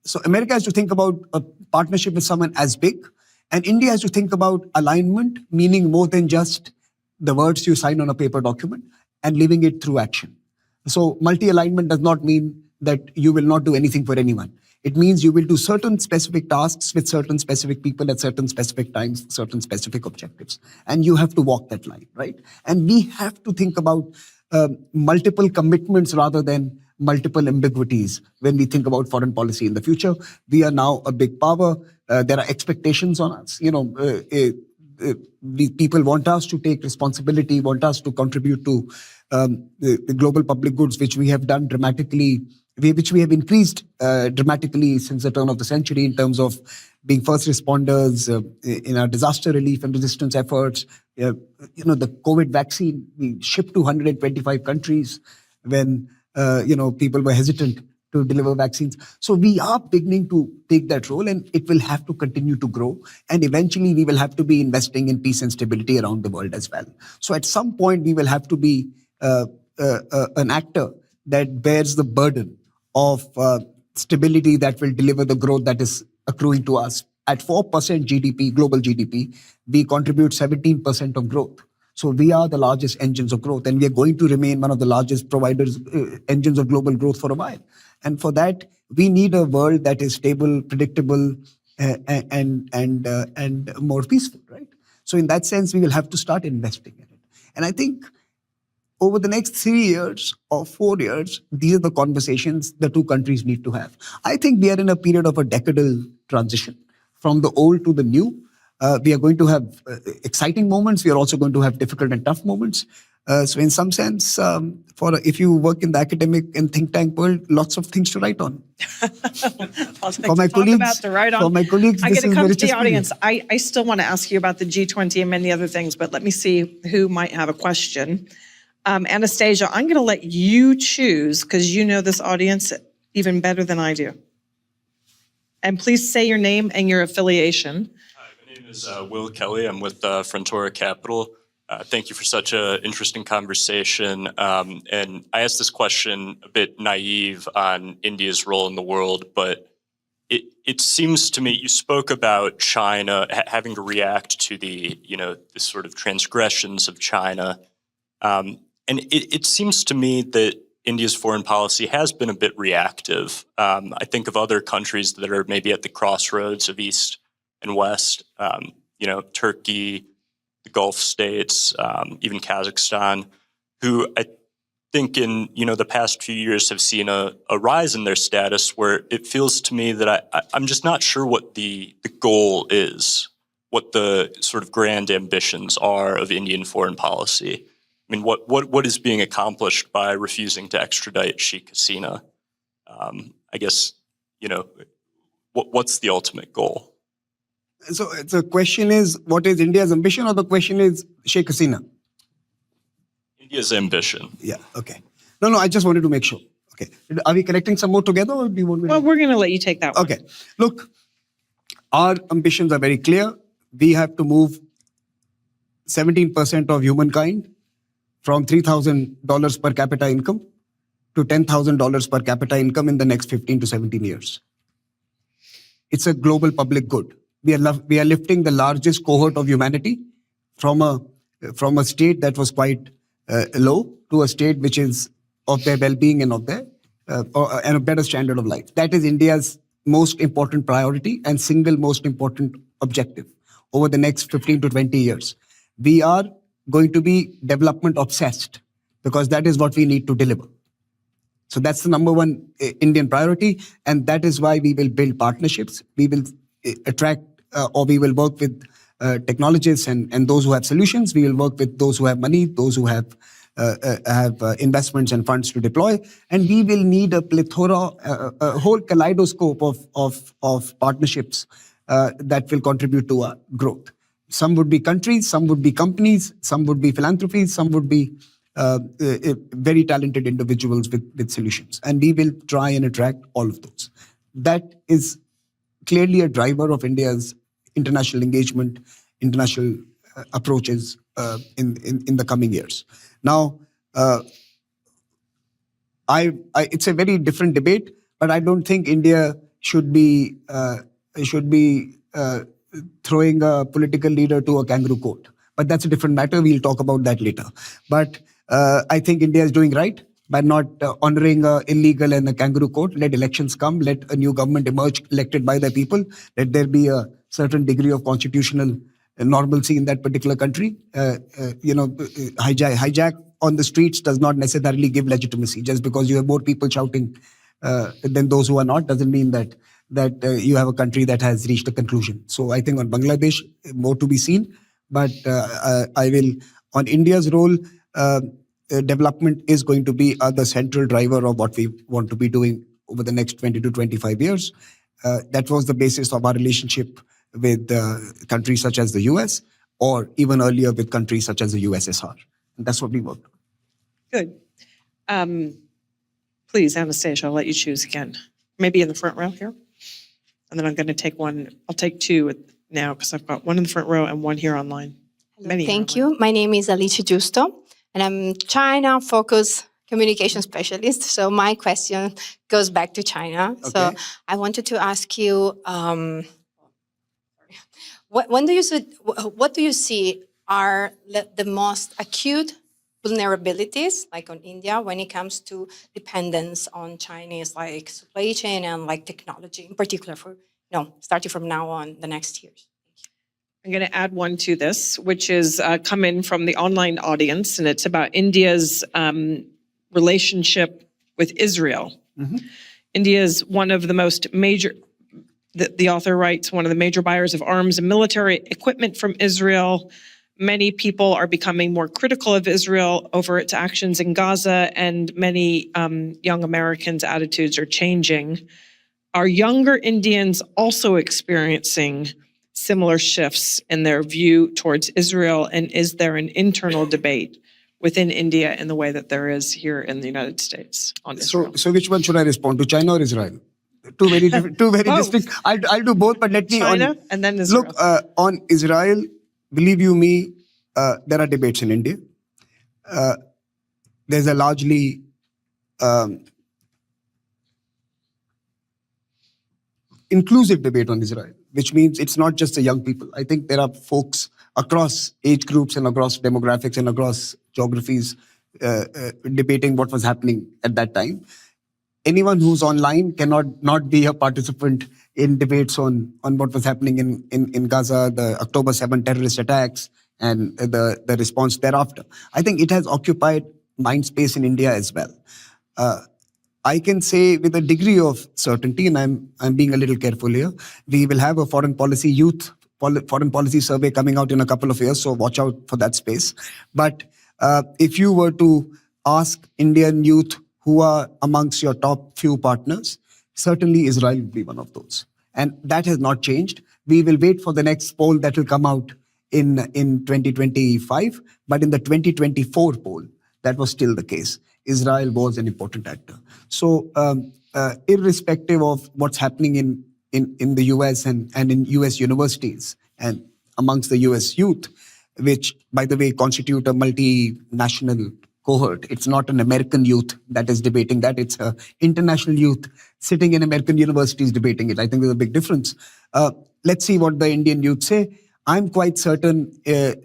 so America has to think about a partnership with someone as big, and India has to think about alignment, meaning more than just the words you sign on a paper document, and living it through action. So multi-alignment does not mean that you will not do anything for anyone. It means you will do certain specific tasks with certain specific people at certain specific times, certain specific objectives. And you have to walk that line, right? And we have to think about multiple commitments rather than multiple ambiguities when we think about foreign policy in the future. We are now a big power. There are expectations on us. People want us to take responsibility, want us to contribute to the global public goods, which we have done dramatically, which we have increased dramatically since the turn of the century in terms of being first responders in our disaster relief and resistance efforts. The COVID vaccine, we shipped to 125 countries when, people were hesitant to deliver vaccines. So we are beginning to take that role, and it will have to continue to grow. And eventually we will have to be investing in peace and stability around the world as well. So at some point we will have to be an actor that bears the burden of stability that will deliver the growth that is accruing to us. At 4% GDP, global GDP, we contribute 17% of growth. So we are the largest engines of growth, and we are going to remain one of the largest providers, engines of global growth for a while. And for that, we need a world that is stable, predictable, and more peaceful, right? So in that sense, we will have to start investing in it. And I think over the next 3 years or 4 years, these are the conversations the 2 countries need to have. I think we are in a period of a decadal transition from the old to the new. We are going to have exciting moments. We are also going to have difficult and tough moments. So in some sense, if you work in the academic and think tank world, lots of things to write on. For my colleagues, I get to come to the audience. I still want to ask you about the G20 and many other things, but let me see who might have a question. Anastasia, I'm going to let you choose because you know this audience even better than I do. And please say your name and your affiliation. Hi, my name is Will Kelly. I'm with Frontora Capital. Thank you for such an interesting conversation. And I asked this question a bit naive on India's role in the world, but it seems to me you spoke about China having to react to the sort of transgressions of China. And it seems to me that India's foreign policy has been a bit reactive. I think of other countries that are maybe at the crossroads of East and West, Turkey, the Gulf states, even Kazakhstan, who I think in the past few years have seen a rise in their status where it feels to me that I'm just not sure what the goal is, what the sort of grand ambitions are of Indian foreign policy. I mean, what is being accomplished by refusing to extradite Sheikh Hasina? I guess, what's the ultimate goal? So the question is, what is India's ambition, or the question is Sheikh Hasina? India's ambition. Yeah, okay. No, I just wanted to make sure. Okay. Are we collecting some more together, or do you want me to? Well, we're going to let you take that one. Okay. Look, our ambitions are very clear. We have to move 17% of humankind from $3,000 per capita income to $10,000 per capita income in the next 15 to 17 years. It's a global public good. We are lifting the largest cohort of humanity from a state that was quite low to a state which is of their well-being and of their and a better standard of life. That is India's most important priority and single most important objective over the next 15 to 20 years. We are going to be development obsessed because that is what we need to deliver. So that's the number one Indian priority, and that is why we will build partnerships. We will attract or we will work with technologists and those who have solutions. We will work with those who have money, those who have investments and funds to deploy, and we will need a plethora, a whole kaleidoscope of partnerships that will contribute to our growth. Some would be countries, some would be companies, some would be philanthropies, some would be very talented individuals with solutions. And we will try and attract all of those. That is clearly a driver of India's international engagement, international approaches in the coming years. Now, it's a very different debate, but I don't think India should be throwing a political leader to a kangaroo court. But that's a different matter. We'll talk about that later. But I think India is doing right by not honoring illegal and a kangaroo court. Let elections come. Let a new government emerge elected by the people. Let there be a certain degree of constitutional normalcy in that particular country. Hijack on the streets does not necessarily give legitimacy. Just because you have more people shouting than those who are not doesn't mean that you have a country that has reached a conclusion. So I think on Bangladesh, more to be seen. But on India's role, development is going to be the central driver of what we want to be doing over the next 20 to 25 years. That was the basis of our relationship with countries such as the US, or even earlier with countries such as the USSR. And that's what we worked on. Good. Please, Anastasia, I'll let you choose again. Maybe in the front row here. And then I'm going to take one. I'll take two now because I've got one in the front row and one here online. Thank you. My name is Alice Giusto, and I'm China-focused communication specialist. So my question goes back to China. Okay. So I wanted to ask you, what do you see are the most acute vulnerabilities, like on India, when it comes to dependence on Chinese like supply chain and like technology, in particular starting from now on the next years? I'm going to add one to this, which is come in from the online audience, and it's about India's relationship with Israel. Mm-hmm. India is one of the most major, the author writes, one of the major buyers of arms and military equipment from Israel. Many people are becoming more critical of Israel over its actions in Gaza, and many young Americans' attitudes are changing. Are younger Indians also experiencing similar shifts in their view towards Israel, and is there an internal debate within India in the way that there is here in the United States on Israel? So which one should I respond to, China or Israel? Two very distinct. I'll do both, but let me China and then Israel. Look, on Israel, believe you me, there are debates in India. There's a largely inclusive debate on Israel, which means it's not just the young people. I think there are folks across age groups and across demographics and across geographies debating what was happening at that time. Anyone who's online cannot not be a participant in debates on what was happening in Gaza, the October 7 terrorist attacks, and the response thereafter. I think it has occupied mind space in India as well. I can say with a degree of certainty, and I'm being a little careful here, we will have a foreign policy survey coming out in a couple of years, so watch out for that space. But if you were to ask Indian youth who are amongst your top few partners, certainly Israel will be one of those. And that has not changed. We will wait for the next poll that will come out in 2025, but in the 2024 poll, that was still the case. Israel was an important actor. So irrespective of what's happening in the US and in US universities and amongst the US youth, which, by the way, constitute a multinational cohort. It's not an American youth that is debating that. It's an international youth sitting in American universities debating it. I think there's a big difference. Let's see what the Indian youth say. I'm quite certain a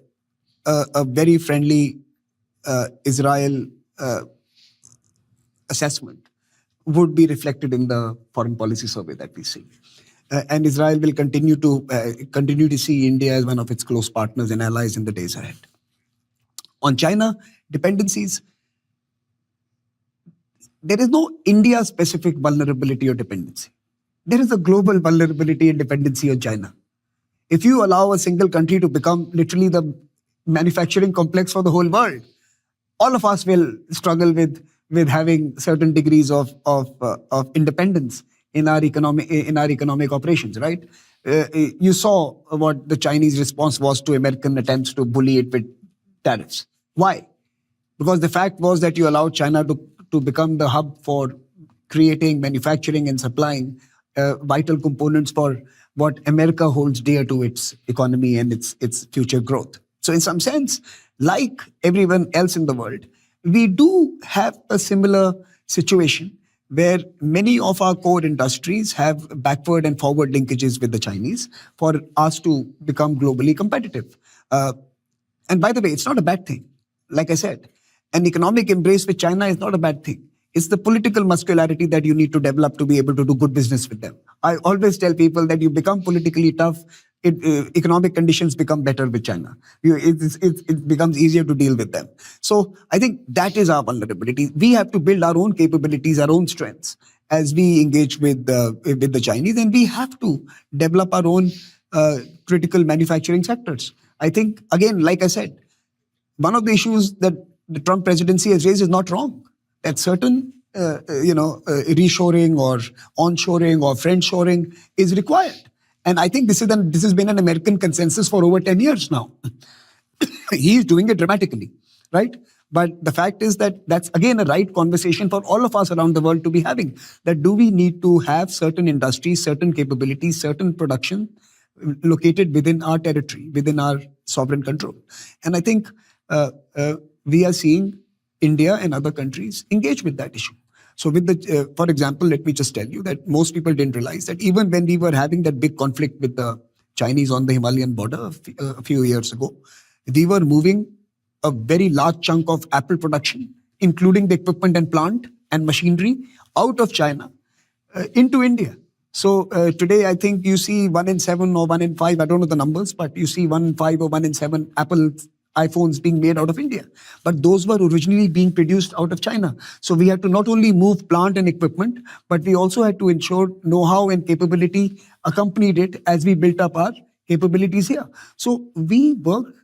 very friendly Israel assessment would be reflected in the foreign policy survey that we see. And Israel will continue to see India as one of its close partners and allies in the days ahead. On China dependencies, there is no India-specific vulnerability or dependency. There is a global vulnerability and dependency on China. If you allow a single country to become literally the manufacturing complex for the whole world, all of us will struggle with having certain degrees of independence in our economic operations, right? You saw what the Chinese response was to American attempts to bully it with tariffs. Why? Because the fact was that you allowed China to become the hub for creating, manufacturing, and supplying vital components for what America holds dear to its economy and its future growth. So in some sense, like everyone else in the world, we do have a similar situation where many of our core industries have backward and forward linkages with the Chinese for us to become globally competitive. And by the way, it's not a bad thing. Like I said, an economic embrace with China is not a bad thing. It's the political muscularity that you need to develop to be able to do good business with them. I always tell people that you become politically tough, economic conditions become better with China. It becomes easier to deal with them. So I think that is our vulnerability. We have to build our own capabilities, our own strengths as we engage with the Chinese, and we have to develop our own critical manufacturing sectors. I think, again, like I said, one of the issues that the Trump presidency has raised is not wrong. That certain, reshoring or onshoring or friendshoring is required. And I think this has been an American consensus for over 10 years now. He is doing it dramatically, right? But the fact is that that's, again, a right conversation for all of us around the world to be having. That do we need to have certain industries, certain capabilities, certain production located within our territory, within our sovereign control? And I think we are seeing India and other countries engage with that issue. So for example, let me just tell you that most people didn't realize that even when we were having that big conflict with the Chinese on the Himalayan border a few years ago, we were moving a very large chunk of Apple production, including the equipment and plant and machinery, out of China into India. So today, I think you see 1 in 7 or 1 in 5, I don't know the numbers, but you see 1 in 5 or 1 in 7 Apple iPhones being made out of India. But those were originally being produced out of China. So we had to not only move plant and equipment, but we also had to ensure know-how and capability accompanied it as we built up our capabilities here. So we work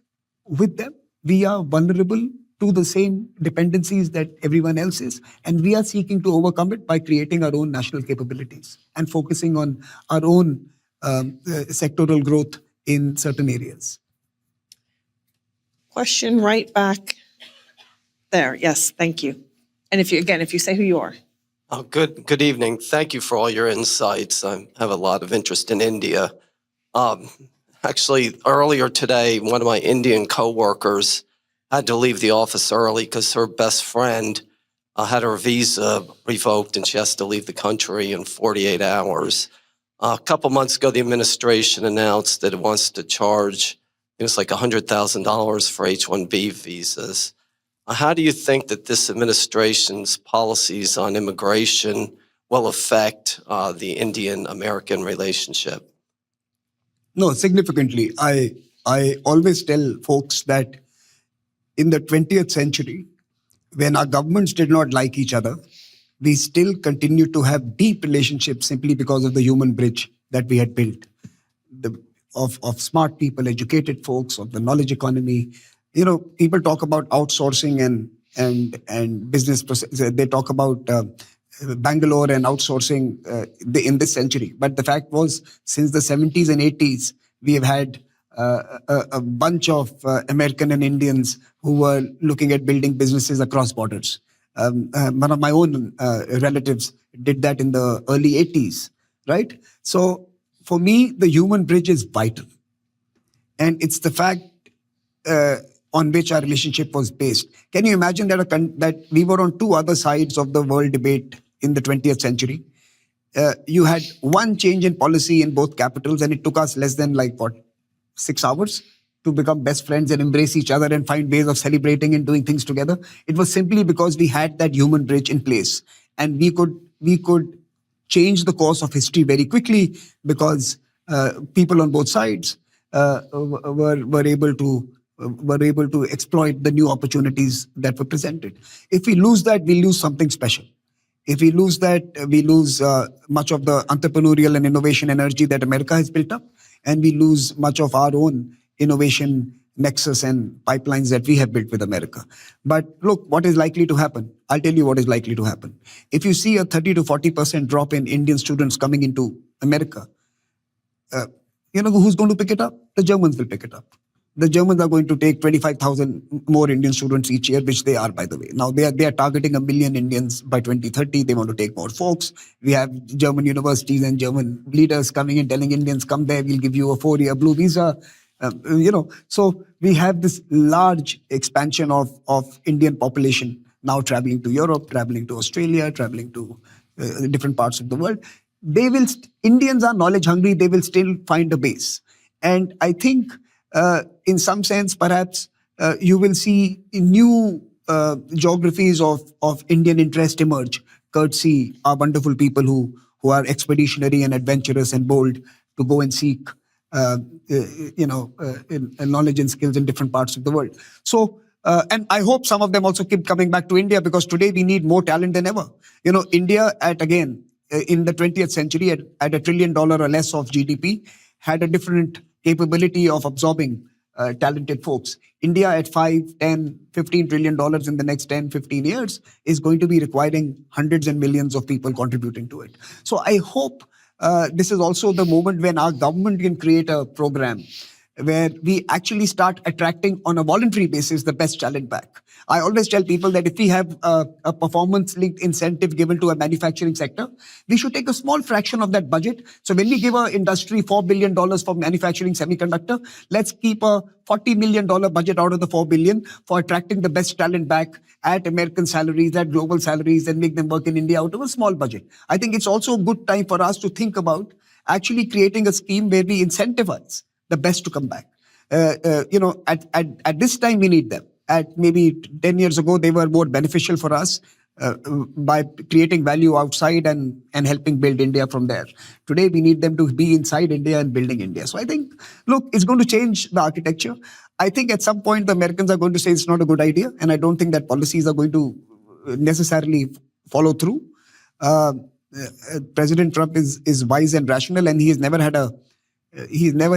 with them. We are vulnerable to the same dependencies that everyone else is. And we are seeking to overcome it by creating our own national capabilities and focusing on our own sectoral growth in certain areas. Question right back there. Yes, thank you. And if you say who you are. Oh, good evening. Thank you for all your insights. I have a lot of interest in India. Actually, earlier today, one of my Indian coworkers had to leave the office early because her best friend had her visa revoked and she has to leave the country in 48 hours. A couple months ago, the administration announced that it wants to charge, it's like $100,000 for H-1B visas. How do you think that this administration's policies on immigration will affect the Indian-American relationship? No, significantly. I always tell folks that in the 20th century, when our governments did not like each other, we still continued to have deep relationships simply because of the human bridge that we had built. Of smart people, educated folks, of the knowledge economy. You know, people talk about outsourcing and business process. They talk about Bangalore and outsourcing in this century. But the fact was, since the 70s and 80s, we have had a bunch of American and Indians who were looking at building businesses across borders. One of my own relatives did that in the early 80s, right? So for me, the human bridge is vital. And it's the fact on which our relationship was based. Can you imagine that we were on two other sides of the world debate in the 20th century? You had one change in policy in both capitals, and it took us less than 6 hours to become best friends and embrace each other and find ways of celebrating and doing things together. It was simply because we had that human bridge in place, and we could change the course of history very quickly because people on both sides were able to exploit the new opportunities that were presented. If we lose that, we lose something special. If we lose that, we lose much of the entrepreneurial and innovation energy that America has built up, and we lose much of our own innovation nexus and pipelines that we have built with America. But look, what is likely to happen? I'll tell you what is likely to happen. If you see a 30 to 40% drop in Indian students coming into America, you know who's going to pick it up? The Germans will pick it up. The Germans are going to take 25,000 more Indian students each year, which they are, by the way. Now, they are targeting 1 million Indians by 2030. They want to take more folks. We have German universities and German leaders coming and telling Indians, come there, we'll give you a 4-year blue visa. So we have this large expansion of Indian population now traveling to Europe, traveling to Australia, traveling to different parts of the world. Indians are knowledge hungry. They will still find a base. And I think in some sense, perhaps you will see new geographies of Indian interest emerge, courtesy our wonderful people who are expeditionary and adventurous and bold to go and seek knowledge and skills in different parts of the world. So, and I hope some of them also keep coming back to India, because today we need more talent than ever. You know, India in the 20th century at $1 trillion or less of GDP had a different capability of absorbing talented folks. India at $5, $10, $15 trillion in the next 10, 15 years is going to be requiring hundreds and millions of people contributing to it. So I hope this is also the moment when our government can create a program where we actually start attracting on a voluntary basis the best talent back. I always tell people that if we have a performance-linked incentive given to a manufacturing sector, we should take a small fraction of that budget. So when we give our industry $4 billion for manufacturing semiconductor, let's keep a $40 million budget out of the $4 billion for attracting the best talent back at American salaries, at global salaries, and make them work in India out of a small budget. I think it's also a good time for us to think about actually creating a scheme where we incentivize the best to come back. At this time, we need them. At maybe 10 years ago, they were more beneficial for us by creating value outside and helping build India from there. Today, we need them to be inside India and building India. So I think, look, it's going to change the architecture. I think at some point, the Americans are going to say it's not a good idea. And I don't think that policies are going to necessarily follow through. President Trump is wise and rational, and he's never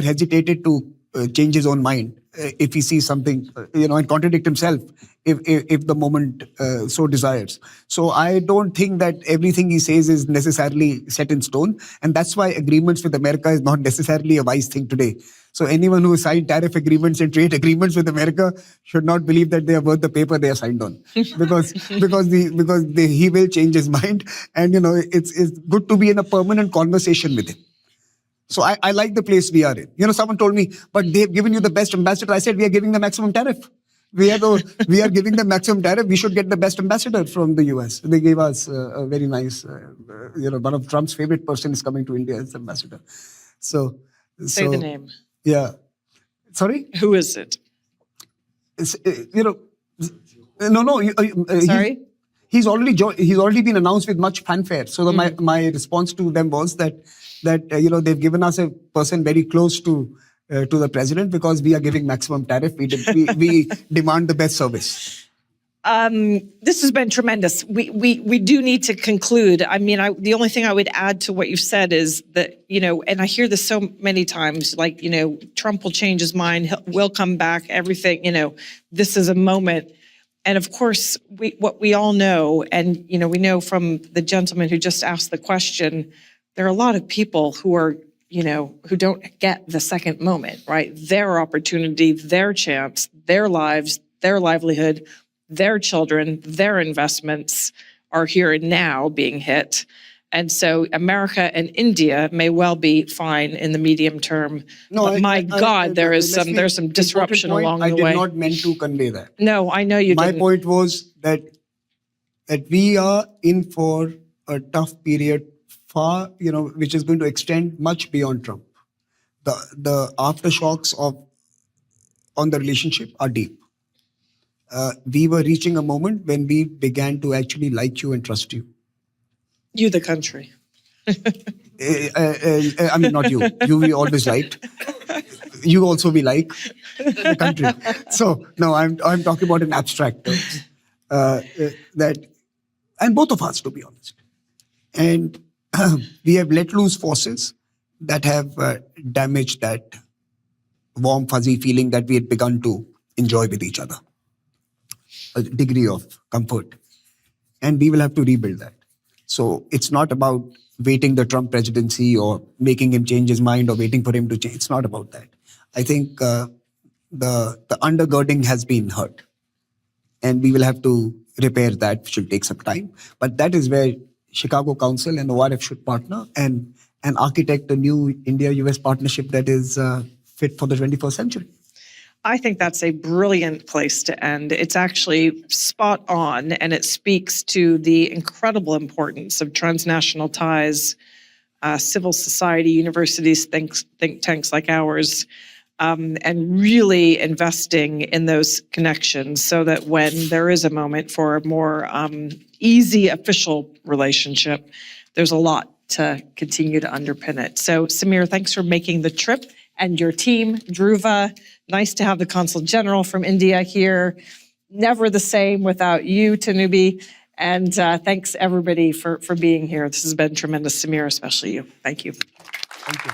hesitated to change his own mind if he sees something, and contradict himself if the moment so desires. So I don't think that everything he says is necessarily set in stone. And that's why agreements with America is not necessarily a wise thing today. So anyone who signed tariff agreements and trade agreements with America should not believe that they are worth the paper they are signed on, because he will change his mind. And it's good to be in a permanent conversation with him. So I like the place we are in. Someone told me, but they've given you the best ambassador. I said, we are giving the maximum tariff. We are giving the maximum tariff. We should get the best ambassador from the US. They gave us a very nice, one of Trump's favorite person is coming to India as ambassador. So Say the name. Yeah. Sorry? Who is it? It's, No. Sorry? He's already been announced with much fanfare. So my response to them was that they've given us a person very close to the president because we are giving maximum tariff. We demand the best service. This has been tremendous. We do need to conclude. I mean, the only thing I would add to what you've said is that, and I hear this so many times, like, Trump will change his mind, we'll come back, everything, this is a moment. And of course, what we all know, and, we know from the gentleman who just asked the question, there are a lot of people who are, who don't get the second moment, right? Their opportunity, their chance, their lives, their livelihood, their children, their investments are here and now being hit. And so America and India may well be fine in the medium term. No, but my God, there's some disruption along the way. I did not mean to convey that. No, I know you didn't. My point was that we are in for a tough period, which is going to extend much beyond Trump. The aftershocks on the relationship are deep. We were reaching a moment when we began to actually like you and trust you. You, the country. I mean, not you. You we always liked. You also we like the country. So no, I'm talking about in abstract terms. And both of us, to be honest. And we have let loose forces that have damaged that warm, fuzzy feeling that we had begun to enjoy with each other. A degree of comfort. And we will have to rebuild that. So it's not about waiting the Trump presidency or making him change his mind or waiting for him to change. It's not about that. I think the undergirding has been hurt. And we will have to repair that, which will take some time. But that is where Chicago Council and ORF should partner and architect a new India-US partnership that is fit for the 21st century. I think that's a brilliant place to end. It's actually spot on, and it speaks to the incredible importance of transnational ties, civil society, universities, think tanks like ours, and really investing in those connections so that when there is a moment for a more easy official relationship, there's a lot to continue to underpin it. So, Samir, thanks for making the trip. And your team, Dhruva, nice to have the Consul General from India here. Never the same without you, Tanubi. And thanks everybody for being here. This has been tremendous, Samir, especially you. Thank you. Thank you.